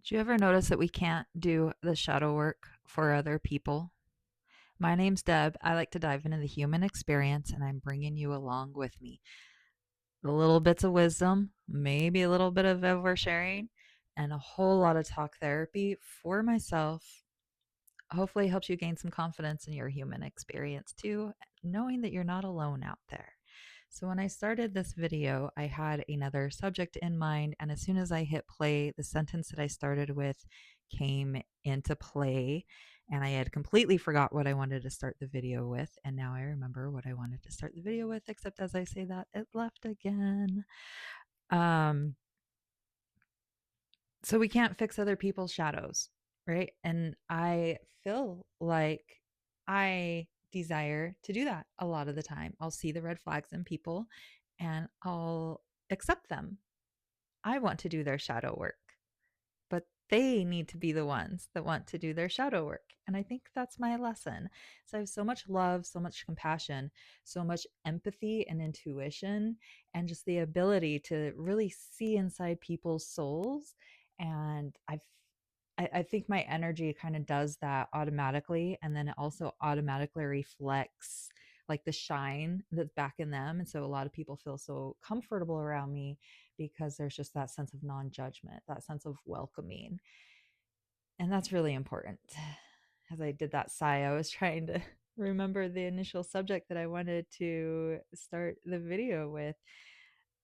Do you ever notice that we can't do the shadow work for other people? My name's Deb. I like to dive into the human experience, and I'm bringing you along with me. The little bits of wisdom, maybe a little bit of oversharing, and a whole lot of talk therapy for myself. Hopefully, helps you gain some confidence in your human experience too, knowing that you're not alone out there. So, when I started this video, I had another subject in mind, and as soon as I hit play, the sentence that I started with came into play, and I had completely forgot what I wanted to start the video with, and now I remember what I wanted to start the video with, except as I say that, it left again. Um, so we can't fix other people's shadows, right? And I feel like I desire to do that a lot of the time. I'll see the red flags in people and I'll accept them. I want to do their shadow work, but they need to be the ones that want to do their shadow work. And I think that's my lesson. So I have so much love, so much compassion, so much empathy and intuition, and just the ability to really see inside people's souls. And I think my energy kind of does that automatically. And then it also automatically reflects like the shine that's back in them. And so a lot of people feel so comfortable around me because there's just that sense of non judgment, that sense of welcoming. And that's really important. As I did that sigh, I was trying to remember the initial subject that I wanted to start the video with.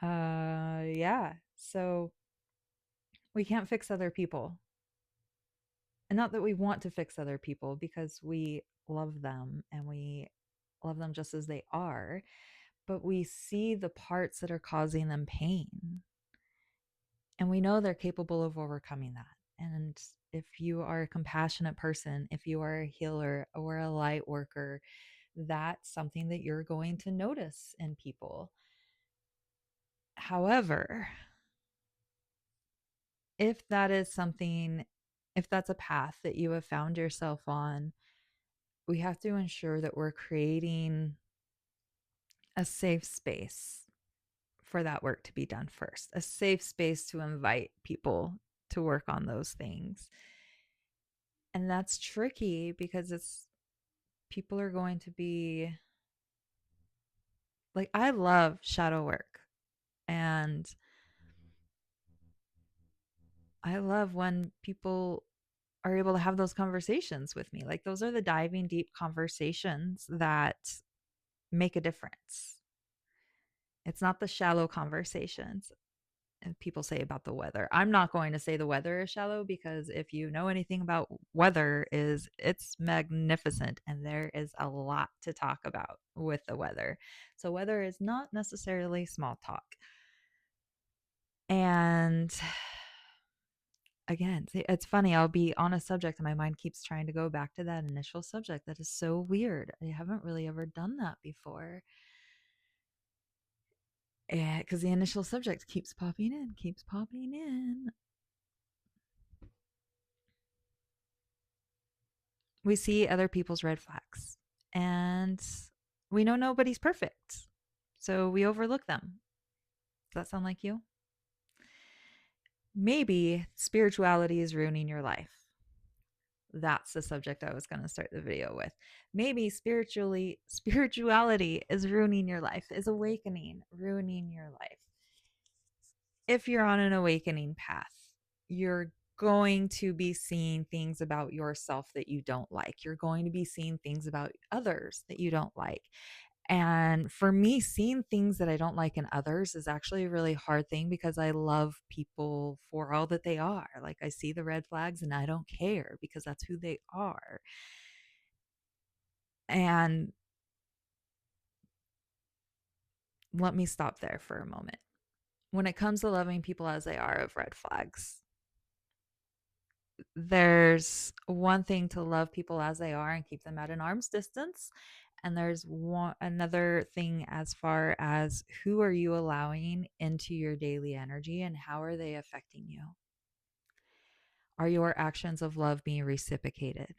Yeah. So we can't fix other people. And not that we want to fix other people because we love them and we love them just as they are, but we see the parts that are causing them pain. And we know they're capable of overcoming that. And if you are a compassionate person, if you are a healer or a light worker, that's something that you're going to notice in people. However, if that is something, if that's a path that you have found yourself on, we have to ensure that we're creating a safe space for that work to be done first, a safe space to invite people to work on those things. And that's tricky because it's people are going to be like, I love shadow work and I love when people are able to have those conversations with me. Like, those are the diving deep conversations that make a difference. It's not the shallow conversations. And people say about the weather. I'm not going to say the weather is shallow because if you know anything about weather is it's magnificent and there is a lot to talk about with the weather. So weather is not necessarily small talk. And again, it's funny. I'll be on a subject and my mind keeps trying to go back to that initial subject. That is so weird. I haven't really ever done that before. Because the initial subject keeps popping in, keeps popping in. We see other people's red flags and we know nobody's perfect. So we overlook them. Does that sound like you? Maybe spirituality is ruining your life. That's the subject I was going to start the video with. Maybe spirituality is ruining your life, is awakening, ruining your life. If you're on an awakening path, you're going to be seeing things about yourself that you don't like. You're going to be seeing things about others that you don't like. And for me, seeing things that I don't like in others is actually a really hard thing because I love people for all that they are. Like, I see the red flags and I don't care because that's who they are. And let me stop there for a moment. When it comes to loving people as they are of red flags, there's one thing to love people as they are and keep them at an arm's distance. And there's another thing as far as who are you allowing into your daily energy and how are they affecting you? Are your actions of love being reciprocated?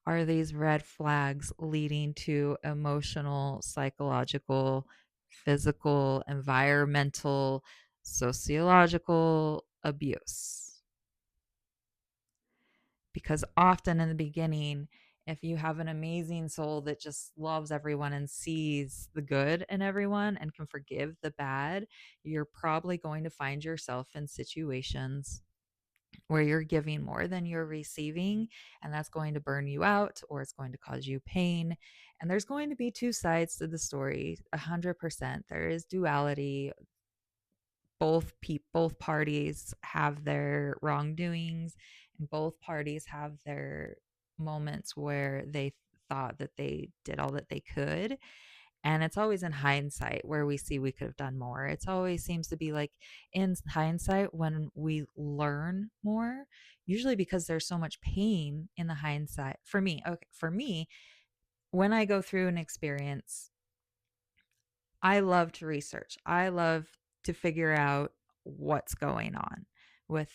Are these red flags leading to emotional, psychological, physical, environmental, sociological abuse? because often in the beginning, if you have an amazing soul that just loves everyone and sees the good in everyone and can forgive the bad, you're probably going to find yourself in situations where you're giving more than you're receiving, and that's going to burn you out or it's going to cause you pain. And there's going to be two sides to the story, 100%. There is duality. Both parties have their wrongdoings, and both parties have their moments where they thought that they did all that they could. And it's always in hindsight where we see we could have done more. It's always seems to be like in hindsight when we learn more, usually because there's so much pain in the hindsight. For me, okay, for me, when I go through an experience, I love to research. I love to figure out what's going on with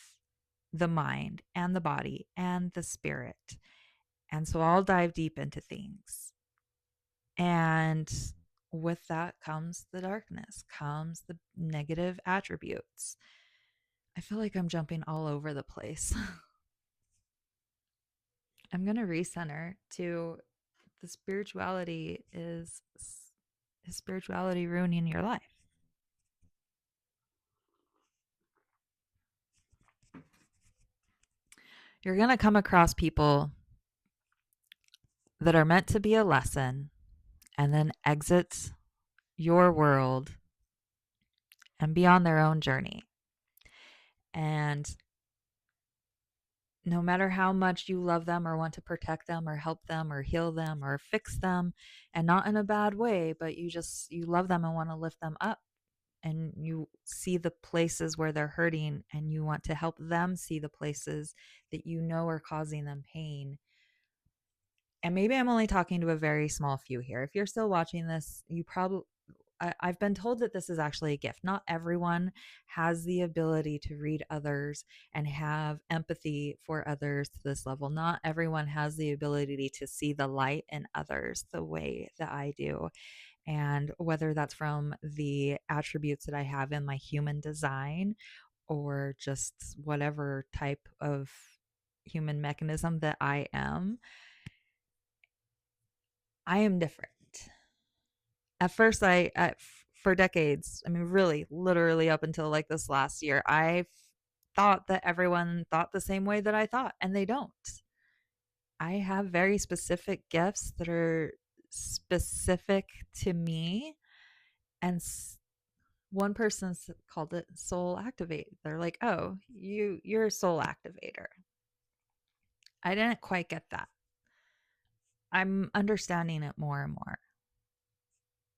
the mind and the body and the spirit. And so I'll dive deep into things. And with that comes the darkness, comes the negative attributes. I feel like I'm jumping all over the place. I'm going to recenter to the spirituality is spirituality ruining your life? You're going to come across people that are meant to be a lesson and then exit your world and be on their own journey. And no matter how much you love them or want to protect them or help them or heal them or fix them, and not in a bad way, but you love them and want to lift them up, and you see the places where they're hurting and you want to help them see the places that you know are causing them pain. And maybe I'm only talking to a very small few here. If you're still watching this, I've been told that this is actually a gift. Not everyone has the ability to read others and have empathy for others to this level. Not everyone has the ability to see the light in others the way that I do. And whether that's from the attributes that I have in my human design or just whatever type of human mechanism that I am different. At first, for decades, I mean, really, literally up until like this last year, I thought that everyone thought the same way that I thought, and they don't. I have very specific gifts that are specific to me, and one person called it soul activate. They're like, "Oh, you're a soul activator." I didn't quite get that. I'm understanding it more and more.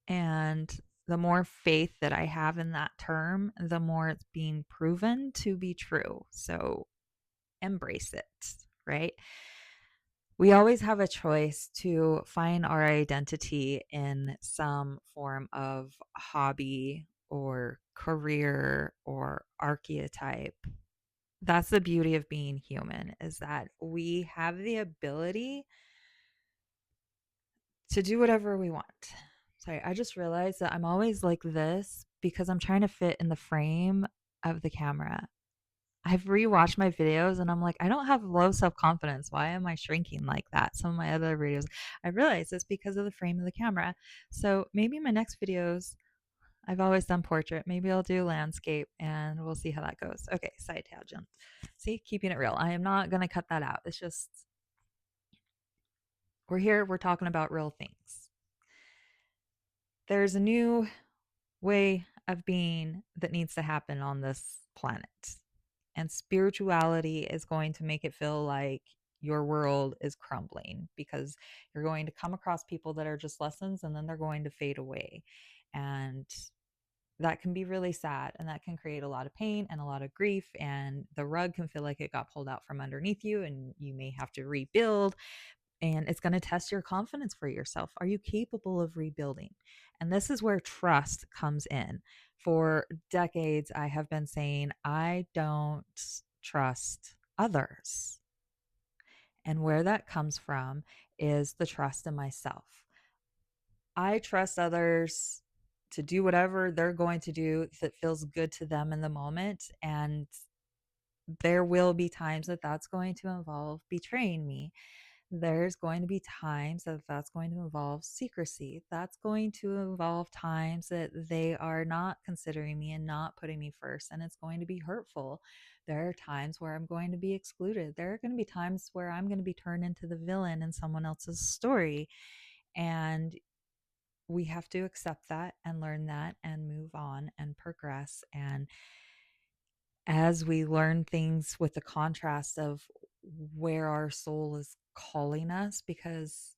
And the more faith that I have in that term, the more it's being proven to be true. So embrace it, right? We always have a choice to find our identity in some form of hobby or career or archetype. That's the beauty of being human, is that we have the ability to do whatever we want. Sorry, I just realized that I'm always like this because I'm trying to fit in the frame of the camera. I've rewatched my videos and I'm like, I don't have low self confidence. Why am I shrinking like that? Some of my other videos, I realize it's because of the frame of the camera. So maybe my next videos, I've always done portrait. Maybe I'll do landscape and we'll see how that goes. Okay, side tangent. See, keeping it real. I am not going to cut that out. It's just, we're here, we're talking about real things. There's a new way of being that needs to happen on this planet. And spirituality is going to make it feel like your world is crumbling because you're going to come across people that are just lessons and then they're going to fade away. And that can be really sad and that can create a lot of pain and a lot of grief. And the rug can feel like it got pulled out from underneath you and you may have to rebuild, and it's going to test your confidence for yourself. Are you capable of rebuilding? And this is where trust comes in. For decades, I have been saying, I don't trust others. And where that comes from is the trust in myself. I trust others to do whatever they're going to do that feels good to them in the moment. And there will be times that that's going to involve betraying me. There's going to be times that that's going to involve secrecy. That's going to involve times that they are not considering me and not putting me first, and it's going to be hurtful. There are times where I'm going to be excluded. There are going to be times where I'm going to be turned into the villain in someone else's story. And we have to accept that and learn that and move on and progress. And as we learn things with the contrast of where our soul is calling us, because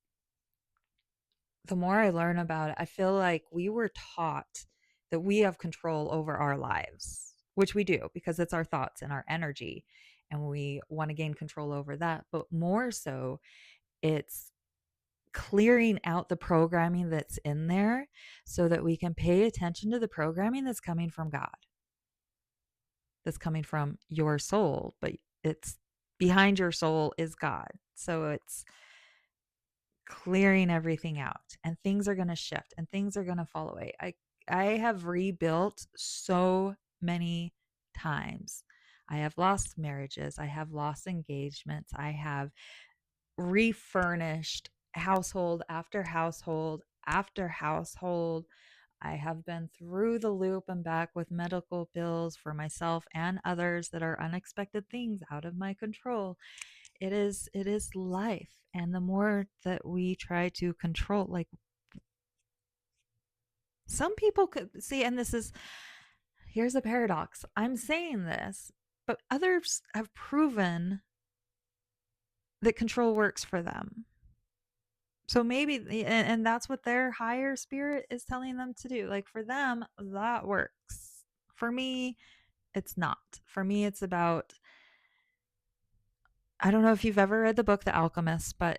the more I learn about it, I feel like we were taught that we have control over our lives, which we do because it's our thoughts and our energy, and we want to gain control over that. But more so, it's clearing out the programming that's in there so that we can pay attention to the programming that's coming from God, that's coming from your soul, but it's behind your soul is God. So it's clearing everything out, and things are going to shift and things are going to fall away. I have rebuilt so many times. I have lost marriages, I have lost engagements, I have refurnished household after household after household. I have been through the loop and back with medical bills for myself and others that are unexpected things out of my control. It is life. And the more that we try to control, like, some people could see, and this is, here's a paradox. I'm saying this, but others have proven that control works for them. So maybe, and that's what their higher spirit is telling them to do. Like, for them, that works. For me, it's not. For me, it's about, I don't know if you've ever read the book The Alchemist, but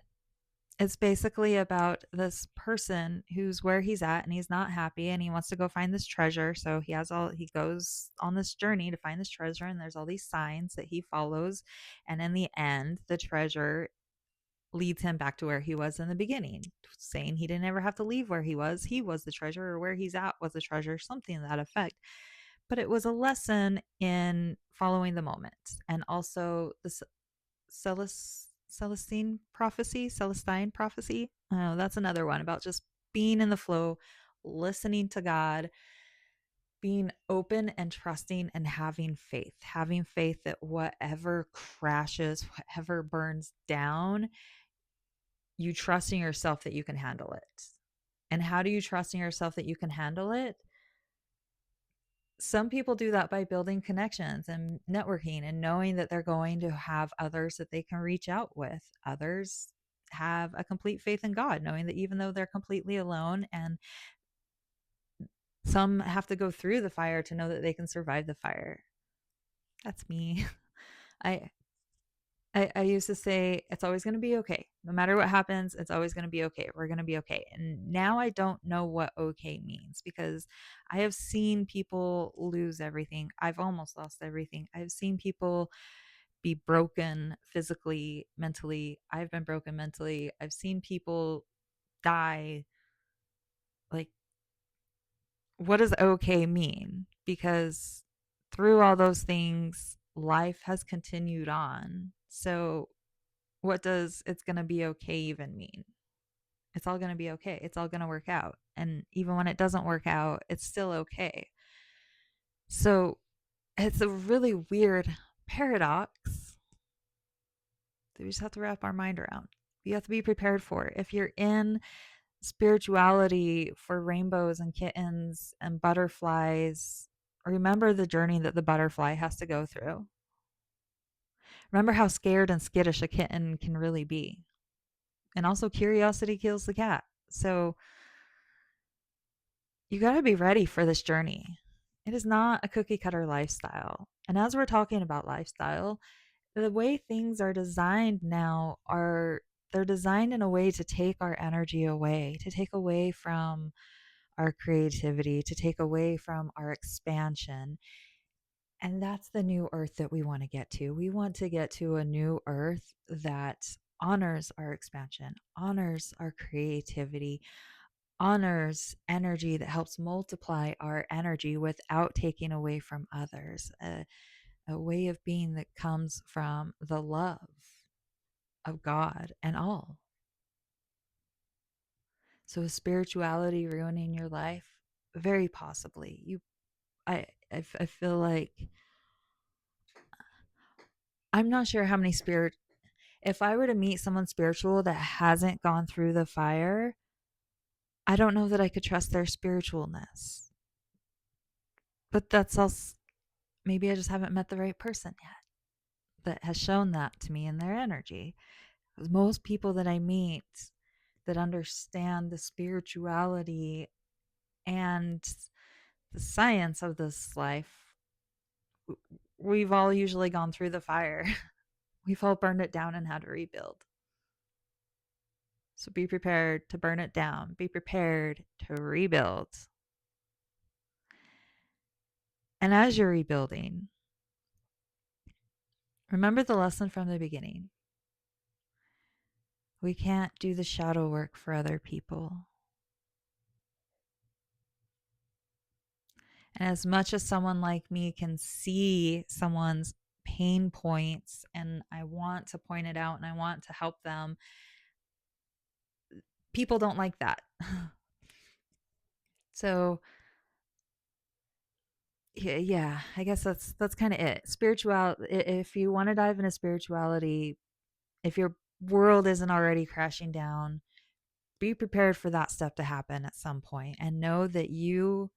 it's basically about this person who's where he's at and he's not happy and he wants to go find this treasure. So he goes on this journey to find this treasure, and there's all these signs that he follows. And in the end, the treasure leads him back to where he was in the beginning, saying he didn't ever have to leave where he was. He was the treasure, or where he's at was the treasure, something to that effect. But it was a lesson in following the moment, and also the Celestine prophecy. That's another one about just being in the flow, listening to God, being open and trusting, and having faith that whatever crashes, whatever burns down, you trust in yourself that you can handle it. And how do you trust in yourself that you can handle it? Some people do that by building connections and networking and knowing that they're going to have others that they can reach out with. Others have a complete faith in God, knowing that even though they're completely alone, and some have to go through the fire to know that they can survive the fire. That's me. I I used to say it's always going to be okay. No matter what happens, it's always going to be okay. We're going to be okay. And now I don't know what okay means, because I have seen people lose everything. I've almost lost everything. I've seen people be broken physically, mentally. I've been broken mentally. I've seen people die. Like, what does okay mean? Because through all those things, life has continued on. So what does it's going to be okay even mean? It's all going to be okay. It's all going to work out. And even when it doesn't work out, it's still okay. So it's a really weird paradox that we just have to wrap our mind around. You have to be prepared for it. If you're in spirituality for rainbows and kittens and butterflies, remember the journey that the butterfly has to go through. Remember how scared and skittish a kitten can really be. And also, curiosity kills the cat. So you got to be ready for this journey. It is not a cookie cutter lifestyle. And as we're talking about lifestyle, the way things are designed now are, they're designed in a way to take our energy away, to take away from our creativity, to take away from our expansion. And that's the new earth that we want to get to. We want to get to a new earth that honors our expansion, honors our creativity, honors energy that helps multiply our energy without taking away from others. a way of being that comes from the love of God and all. So is spirituality ruining your life? Very possibly. I feel like I'm not sure how many spirit if I were to meet someone spiritual that hasn't gone through the fire, I don't know that I could trust their spiritualness. But that's also maybe I just haven't met the right person yet that has shown that to me in their energy. Because most people that I meet that understand the spirituality and the science of this life, we've all usually gone through the fire. We've all burned it down and had to rebuild. So be prepared to burn it down. Be prepared to rebuild. And as you're rebuilding, remember the lesson from the beginning. We can't do the shadow work for other people. And as much as someone like me can see someone's pain points and I want to point it out and I want to help them, people don't like that. So yeah, I guess that's kind of it. Spiritual. If you want to dive into spirituality, if your world isn't already crashing down, be prepared for that stuff to happen at some point, and know that you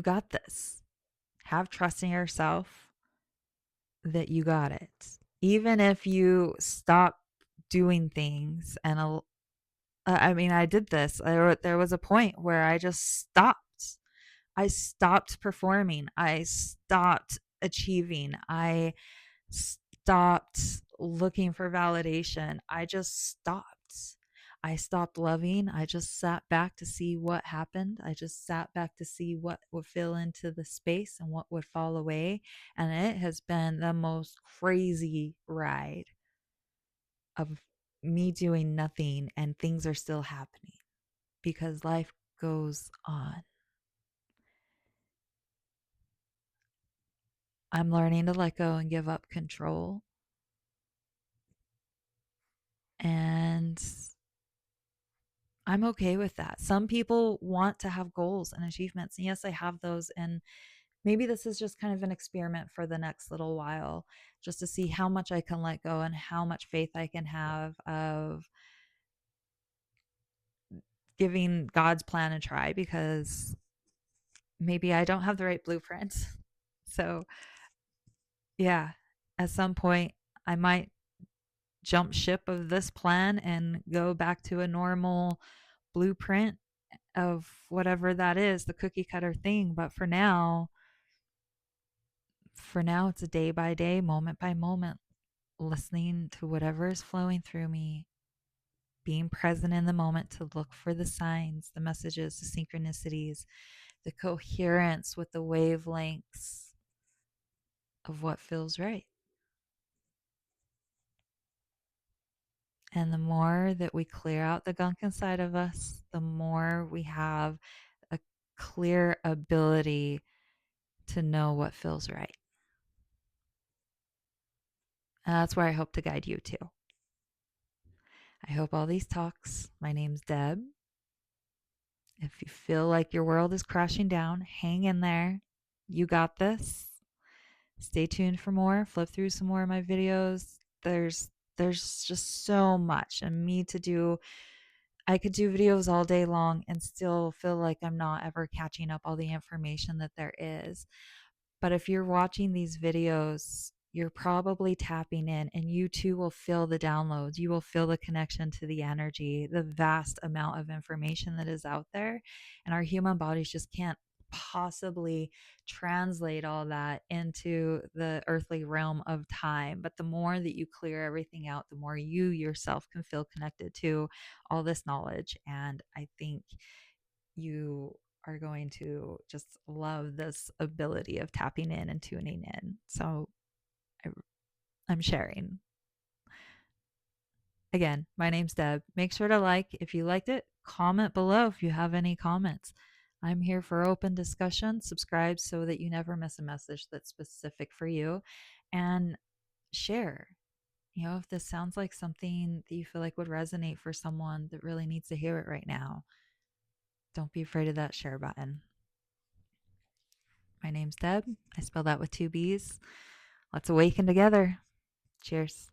got this. Have trust in yourself that you got it. Even if you stop doing things and I mean, I did this. There was a point where I just stopped. I stopped performing. I stopped achieving. I stopped looking for validation. I just stopped. I stopped loving. I just sat back to see what happened. I just sat back to see what would fill into the space and what would fall away. And it has been the most crazy ride of me doing nothing and things are still happening because life goes on. I'm learning to let go and give up control. And I'm okay with that. Some people want to have goals and achievements. And yes, I have those. And maybe this is just kind of an experiment for the next little while, just to see how much I can let go and how much faith I can have of giving God's plan a try, because maybe I don't have the right blueprint. So, yeah, at some point, I might jump ship of this plan and go back to a normal blueprint of whatever that is, the cookie cutter thing. But for now, it's a day by day, moment by moment, listening to whatever is flowing through me, being present in the moment to look for the signs, the messages, the synchronicities, the coherence with the wavelengths of what feels right. And the more that we clear out the gunk inside of us, the more we have a clear ability to know what feels right. And that's where I hope to guide you to. I hope all these talks. My name's Deb. If you feel like your world is crashing down, hang in there. You got this. Stay tuned for more. Flip through some more of my videos. There's just so much and me to do. I could do videos all day long and still feel like I'm not ever catching up all the information that there is. But if you're watching these videos, you're probably tapping in and you too will feel the downloads. You will feel the connection to the energy, the vast amount of information that is out there. And our human bodies just can't possibly translate all that into the earthly realm of time. But the more that you clear everything out, the more you yourself can feel connected to all this knowledge. And I think you are going to just love this ability of tapping in and tuning in. So I, I'm sharing. Again, my name's Deb. Make sure to like if you liked it, comment below if you have any comments. I'm here for open discussion. Subscribe so that you never miss a message that's specific for you, and share. If this sounds like something that you feel like would resonate for someone that really needs to hear it right now, don't be afraid of that share button. My name's Deb. I spell that with two B's. Let's awaken together. Cheers.